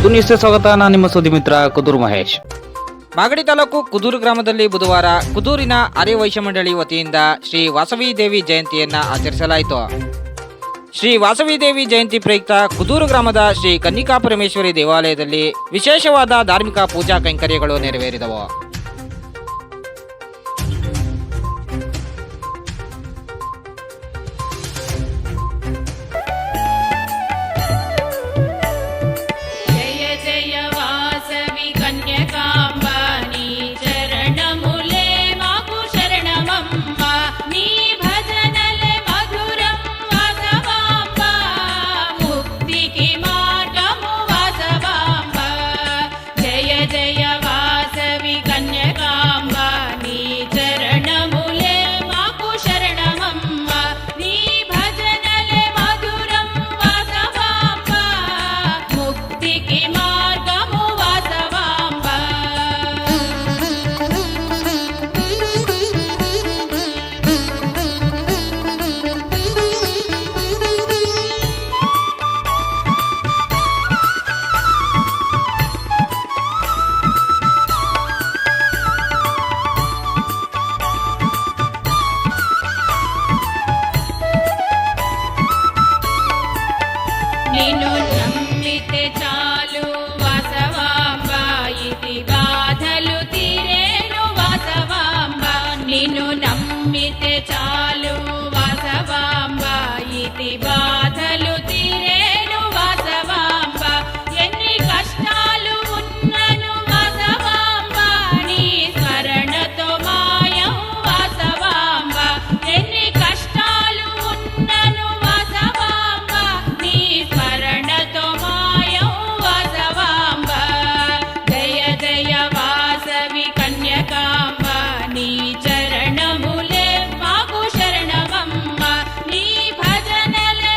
ಕುದೂರು ನ್ಯೂಸ್ಗೆ ಸ್ವಾಗತ. ನಾನು ನಿಮ್ಮ ಸುದ್ದಿ ಮಿತ್ರ ಕುದೂರು ಮಹೇಶ್. ಮಾಗಡಿ ತಾಲೂಕು ಕುದೂರು ಗ್ರಾಮದಲ್ಲಿ ಬುಧವಾರ ಕುದೂರಿನ ಆರ್ಯವೈಶ್ಯ ಮಂಡಳಿ ವತಿಯಿಂದ ಶ್ರೀ ವಾಸವಿ ದೇವಿ ಜಯಂತಿಯನ್ನ ಆಚರಿಸಲಾಯಿತು. ಶ್ರೀ ವಾಸವಿ ದೇವಿ ಜಯಂತಿ ಪ್ರಯುಕ್ತ ಕುದೂರು ಗ್ರಾಮದ ಶ್ರೀ ಕನ್ನಿಕಾ ಪರಮೇಶ್ವರಿ ದೇವಾಲಯದಲ್ಲಿ ವಿಶೇಷವಾದ ಧಾರ್ಮಿಕ ಪೂಜಾ ಕೈಂಕರ್ಯಗಳು ನೆರವೇರಿದವು. నిన్ను నమ్మితే చాలు వాసవాంబ, ఇది బాధలు తీరేను వాసవాంబ. నిన్ను నమ్మితే చాలు వాసవాంబ, ఇది బాధలు తీరేను వాసవాంబ. ఎన్ని కష్టాలు ఉన్నను వాసవాంబ, నీ స్మరణతో మాయం వాసవాంబ. ఎన్ని కష్టాలు ఉన్నను వాసవాంబ, నీ స్మరణతో మాయం వాసవాంబ. జయ జయ వాసవి కన్యకాంబ, నీ చరణములే మాకు శరణమమ్మ. నీ భజనలే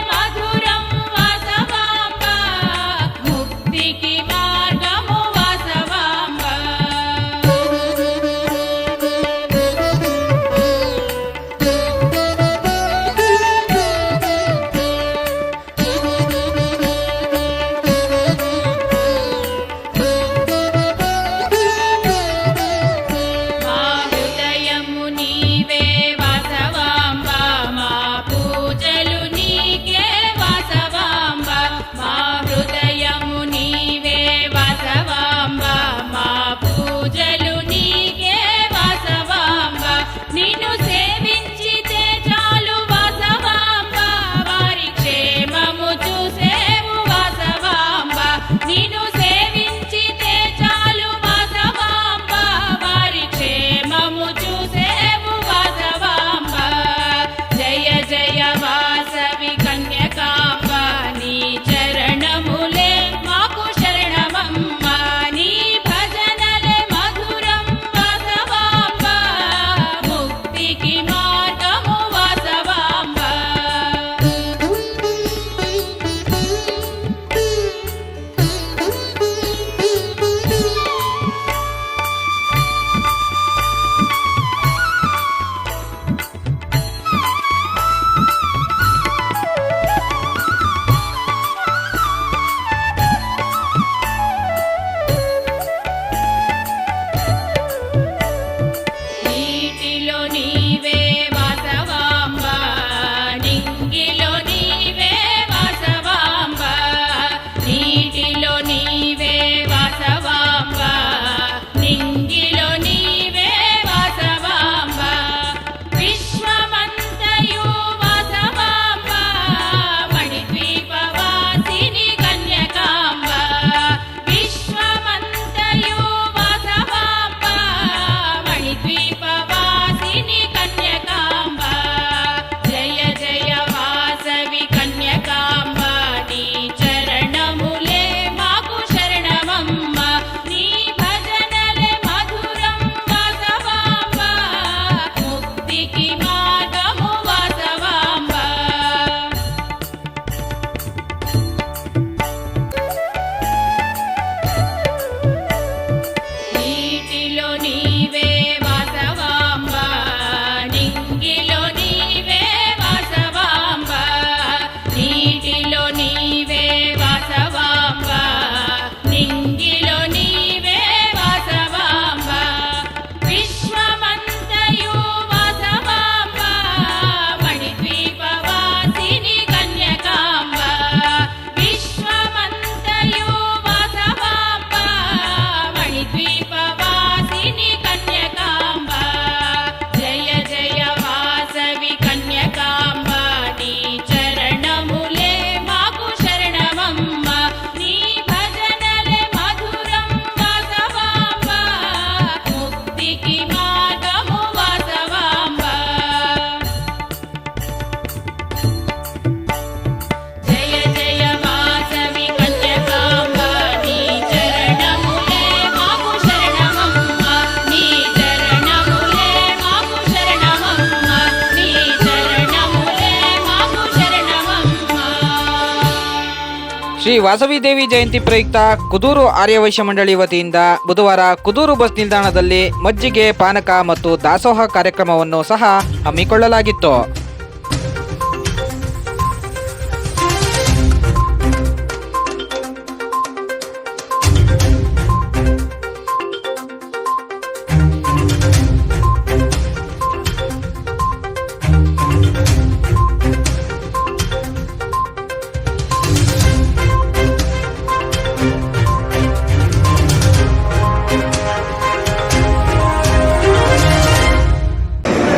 ಶ್ರೀ ವಾಸವಿ ದೇವಿ ಜಯಂತಿ ಪ್ರಯುಕ್ತ ಕುದೂರು ಆರ್ಯವೈಶ್ಯ ಮಂಡಳಿ ವತಿಯಿಂದ ಬುಧವಾರ ಕುದೂರು ಬಸ್ ನಿಲ್ದಾಣದಲ್ಲಿ ಮಜ್ಜಿಗೆ, ಪಾನಕ ಮತ್ತು ದಾಸೋಹ ಕಾರ್ಯಕ್ರಮವನ್ನು ಸಹ ಹಮ್ಮಿಕೊಳ್ಳಲಾಗಿತ್ತು.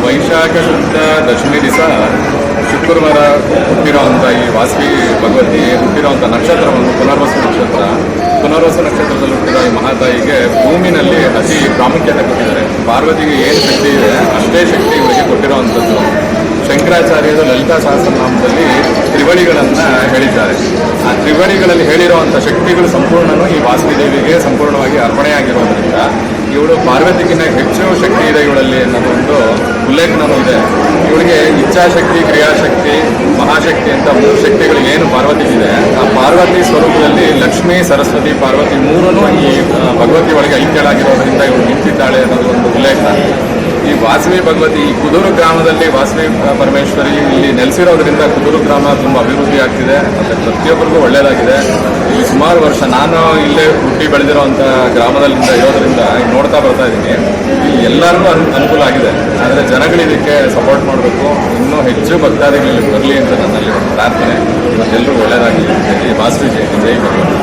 ವೈಶಾಖ ಶುದ್ಧ ದಶಮಿ ದಿವಸ ಶುಕ್ರವಾರ ಹುಟ್ಟಿರೋವಂಥ ಈ ವಾಸವಿ ಭಗವತಿ ಹುಟ್ಟಿರೋವಂಥ ನಕ್ಷತ್ರವನ್ನು ಪುನರ್ವಸು ನಕ್ಷತ್ರದಲ್ಲಿ ಹುಟ್ಟಿರೋ ಈ ಮಹಾತಾಯಿಗೆ ಭೂಮಿನಲ್ಲಿ ಅತಿ ಪ್ರಾಮುಖ್ಯತೆ ಕೊಟ್ಟಿದ್ದಾರೆ. ಪಾರ್ವತಿಗೆ ಏನು ಶಕ್ತಿ ಇದೆ ಅಷ್ಟೇ ಶಕ್ತಿ ಇವರಿಗೆ ಕೊಟ್ಟಿರೋವಂಥದ್ದು. ಶಂಕರಾಚಾರ್ಯರು ಲಲಿತಾ ಸಹಸ್ರನಾಮದಲ್ಲಿ ತ್ರಿವಳಿಗಳನ್ನು ಹೇಳಿದ್ದಾರೆ. ಆ ತ್ರಿವಳಿಗಳಲ್ಲಿ ಹೇಳಿರುವಂಥ ಶಕ್ತಿಗಳು ಸಂಪೂರ್ಣನೂ ಈ ವಾಸವಿ ದೇವಿಗೆ ಸಂಪೂರ್ಣವಾಗಿ ಅರ್ಪಣೆಯಾಗಿರೋದ್ರಿಂದ ಇವಳು ಪಾರ್ವತಿಗಿನ್ನ ಹೆಚ್ಚು ಶಕ್ತಿ ಇದೆ ಇವಳಲ್ಲಿ ಅನ್ನೋದು ಒಂದು ಉಲ್ಲೇಖನೂ ಇದೆ. ಇವಳಿಗೆ ಇಚ್ಛಾಶಕ್ತಿ, ಕ್ರಿಯಾಶಕ್ತಿ, ಮಹಾಶಕ್ತಿ ಅಂತ 3 ಶಕ್ತಿಗಳು ಏನು ಪಾರ್ವತಿಗಿದೆ, ಆ ಪಾರ್ವತಿ ಸ್ವರೂಪದಲ್ಲಿ ಲಕ್ಷ್ಮೀ, ಸರಸ್ವತಿ, ಪಾರ್ವತಿ ಮೂರನ್ನು ಈ ಭಗವತಿ ಒಳಗೆ ಐಕ್ಯಳಾಗಿರೋದ್ರಿಂದ ಇವಳು ನಿಂತಿದ್ದಾಳೆ ಅನ್ನೋದು ಒಂದು ಉಲ್ಲೇಖ. ಈ ವಾಸವಿ ಭಗವತಿ ಈ ಕುದೂರು ಗ್ರಾಮದಲ್ಲಿ ವಾಸವಿ ಪರಮೇಶ್ವರಿ ಇಲ್ಲಿ ನೆಲೆಸಿರೋದ್ರಿಂದ ಕುದೂರು ಗ್ರಾಮ ತುಂಬ ಅಭಿವೃದ್ಧಿ ಆಗ್ತಿದೆ ಮತ್ತು ಪ್ರತಿಯೊಬ್ಬರಿಗೂ ಒಳ್ಳೆಯದಾಗಿದೆ. ಇಲ್ಲಿ ಸುಮಾರು ವರ್ಷ ನಾನು ಇಲ್ಲೇ ಹುಟ್ಟಿ ಬೆಳೆದಿರೋವಂಥ ಗ್ರಾಮದಲ್ಲಿಂದ ಇರೋದ್ರಿಂದ ನೋಡ್ತಾ ಬರ್ತಾ ಇದ್ದೀನಿ. ಇಲ್ಲಿ ಎಲ್ಲರಿಗೂ ಅನುಕೂಲ ಆಗಿದೆ. ಆದರೆ ಜನಗಳು ಇದಕ್ಕೆ ಸಪೋರ್ಟ್ ಮಾಡಬೇಕು, ಇನ್ನೂ ಹೆಚ್ಚು ಭಕ್ತಾದಿಗಳು ಬರಲಿ ಅಂತ ನನ್ನಲ್ಲಿ ಪ್ರಾರ್ಥನೆ. ಎಲ್ಲರೂ ಒಳ್ಳೆಯದಾಗಲಿ. ಈ ವಾಸವಿ ಜೈ ಭಗವತಿ.